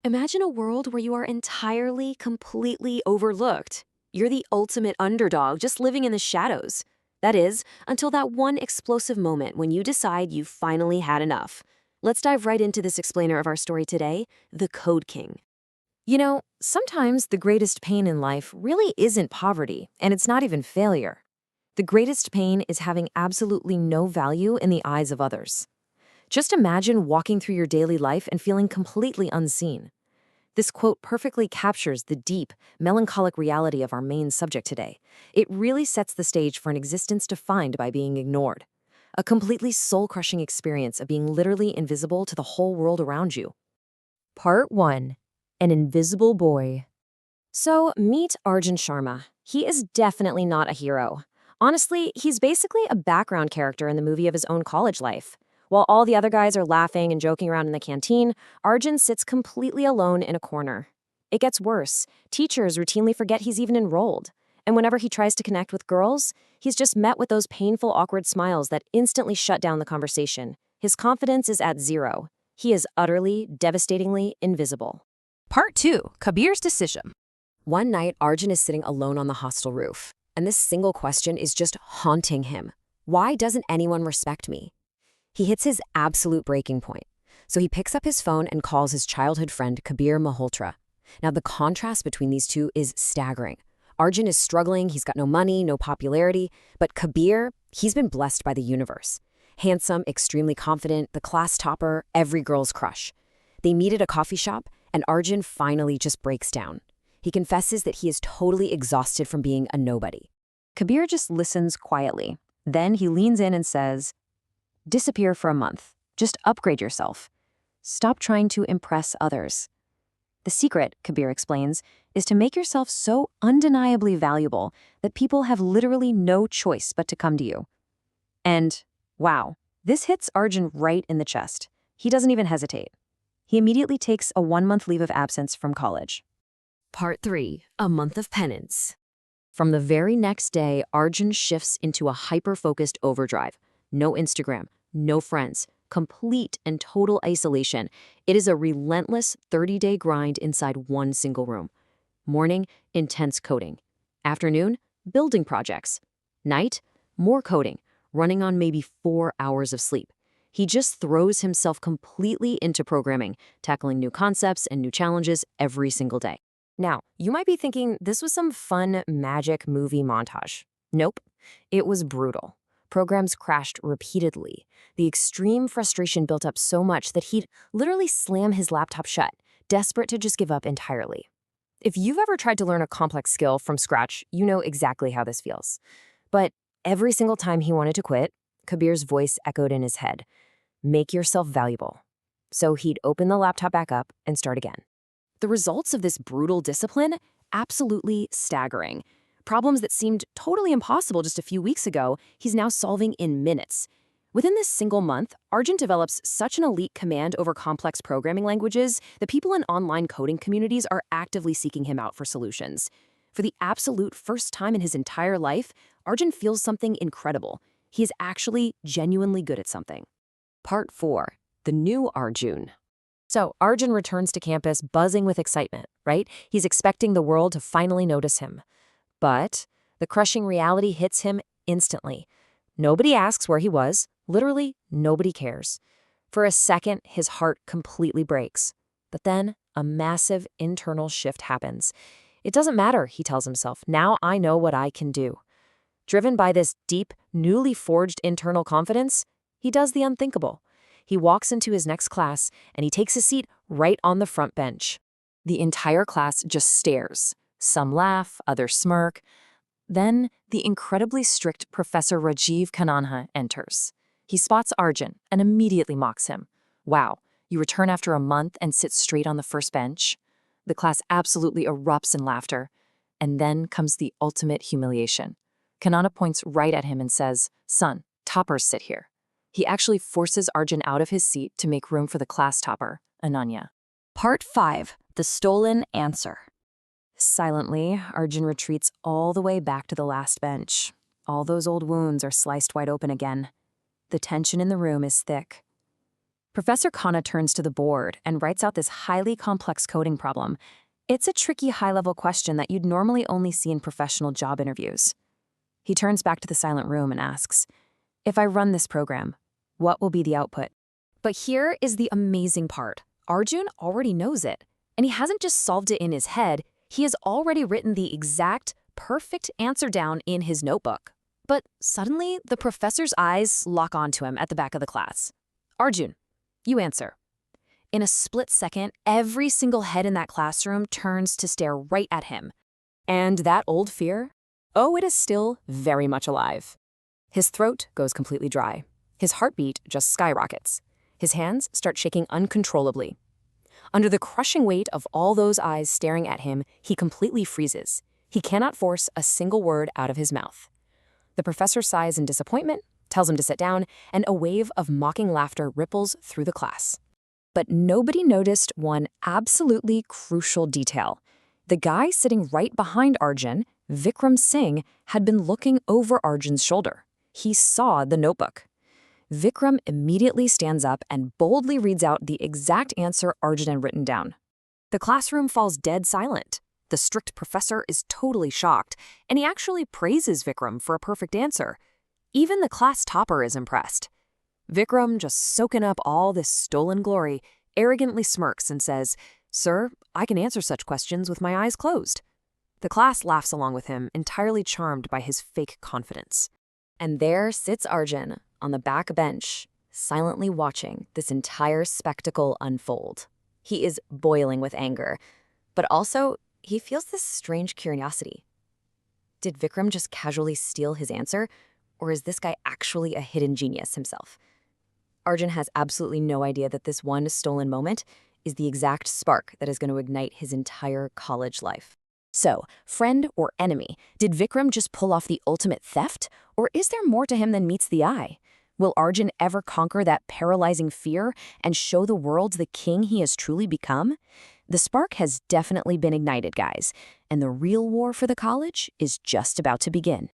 Imagine a world where you are entirely, completely overlooked. You're the ultimate underdog, just living in the shadows. That is, until that one explosive moment when you decide you've finally had enough. Let's dive right into this explainer of our story today, the Code King. Sometimes the greatest pain in life really isn't poverty, and it's not even failure. The greatest pain is having absolutely no value in the eyes of others. Just imagine walking through your daily life and feeling completely unseen. This quote perfectly captures the deep, melancholic reality of our main subject today. It really sets the stage for an existence defined by being ignored. A completely soul-crushing experience of being literally invisible to the whole world around you. Part 1. An Invisible Boy. So, meet Arjun Sharma. He is definitely not a hero. Honestly, he's basically a background character in the movie of his own college life. While all the other guys are laughing and joking around in the canteen, Arjun sits completely alone in a corner. It gets worse. Teachers routinely forget he's even enrolled. And whenever he tries to connect with girls, he's just met with those painful, awkward smiles that instantly shut down the conversation. His confidence is at zero. He is utterly, devastatingly invisible. Part 2. Kabir's Decision. One night, Arjun is sitting alone on the hostel roof, and this single question is just haunting him. Why doesn't anyone respect me? He hits his absolute breaking point. So he picks up his phone and calls his childhood friend Kabir Malhotra. Now, the contrast between these two is staggering. Arjun is struggling, he's got no money, no popularity, but Kabir, he's been blessed by the universe. Handsome, extremely confident, the class topper, every girl's crush. They meet at a coffee shop, and Arjun finally just breaks down. He confesses that he is totally exhausted from being a nobody. Kabir just listens quietly. Then he leans in and says, "Disappear for a month. Just upgrade yourself. Stop trying to impress others." The secret, Kabir explains, is to make yourself so undeniably valuable that people have literally no choice but to come to you. And, wow, this hits Arjun right in the chest. He doesn't even hesitate. He immediately takes a 1-month leave of absence from college. Part 3. A Month of Penance. From the very next day, Arjun shifts into a hyper-focused overdrive. No Instagram, no friends, complete and total isolation. It is a relentless 30-day grind inside one single room. Morning, intense coding. Afternoon, building projects. Night, more coding, running on maybe 4 hours of sleep. He just throws himself completely into programming, tackling new concepts and new challenges every single day. Now, you might be thinking this was some fun magic movie montage. Nope, it was brutal. Programs crashed repeatedly. The extreme frustration built up so much that he'd literally slam his laptop shut, desperate to just give up entirely. If you've ever tried to learn a complex skill from scratch, you know exactly how this feels. But every single time he wanted to quit, Kabir's voice echoed in his head. Make yourself valuable. So he'd open the laptop back up and start again. The results of this brutal discipline? Absolutely staggering. Problems that seemed totally impossible just a few weeks ago, he's now solving in minutes. Within this single month, Arjun develops such an elite command over complex programming languages that people in online coding communities are actively seeking him out for solutions. For the absolute first time in his entire life, Arjun feels something incredible. He is actually genuinely good at something. Part 4. The New Arjun. So Arjun returns to campus buzzing with excitement, right? He's expecting the world to finally notice him. But the crushing reality hits him instantly. Nobody asks where he was. Literally, nobody cares. For a second, his heart completely breaks. But then a massive internal shift happens. It doesn't matter, he tells himself. Now I know what I can do. Driven by this deep, newly forged internal confidence, he does the unthinkable. He walks into his next class, and he takes a seat right on the front bench. The entire class just stares. Some laugh, others smirk. Then, the incredibly strict Professor Rajiv Kananha enters. He spots Arjun and immediately mocks him. Wow, you return after a month and sit straight on the first bench? The class absolutely erupts in laughter. And then comes the ultimate humiliation. Kanana points right at him and says, "Son, toppers sit here." He actually forces Arjun out of his seat to make room for the class topper, Ananya. Part 5. The Stolen Answer. Silently, Arjun retreats all the way back to the last bench. All those old wounds are sliced wide open again. The tension in the room is thick. Professor Khanna turns to the board and writes out this highly complex coding problem. It's a tricky high-level question that you'd normally only see in professional job interviews. He turns back to the silent room and asks, "If I run this program, what will be the output?" But here is the amazing part. Arjun already knows it, and he hasn't just solved it in his head, he has already written the exact, perfect answer down in his notebook. But suddenly, the professor's eyes lock onto him at the back of the class. "Arjun, you answer." In a split second, every single head in that classroom turns to stare right at him. And that old fear? Oh, it is still very much alive. His throat goes completely dry. His heartbeat just skyrockets. His hands start shaking uncontrollably. Under the crushing weight of all those eyes staring at him, he completely freezes. He cannot force a single word out of his mouth. The professor sighs in disappointment, tells him to sit down, and a wave of mocking laughter ripples through the class. But nobody noticed one absolutely crucial detail. The guy sitting right behind Arjun, Vikram Singh, had been looking over Arjun's shoulder. He saw the notebook. Vikram immediately stands up and boldly reads out the exact answer Arjun had written down. The classroom falls dead silent. The strict professor is totally shocked, and he actually praises Vikram for a perfect answer. Even the class topper is impressed. Vikram, just soaking up all this stolen glory, arrogantly smirks and says, "Sir, I can answer such questions with my eyes closed." The class laughs along with him, entirely charmed by his fake confidence. And there sits Arjun on the back bench, silently watching this entire spectacle unfold. He is boiling with anger, but also he feels this strange curiosity. Did Vikram just casually steal his answer, or is this guy actually a hidden genius himself? Arjun has absolutely no idea that this one stolen moment is the exact spark that is going to ignite his entire college life. So, friend or enemy, did Vikram just pull off the ultimate theft, or is there more to him than meets the eye? Will Arjun ever conquer that paralyzing fear and show the world the king he has truly become? The spark has definitely been ignited, guys, and the real war for the college is just about to begin.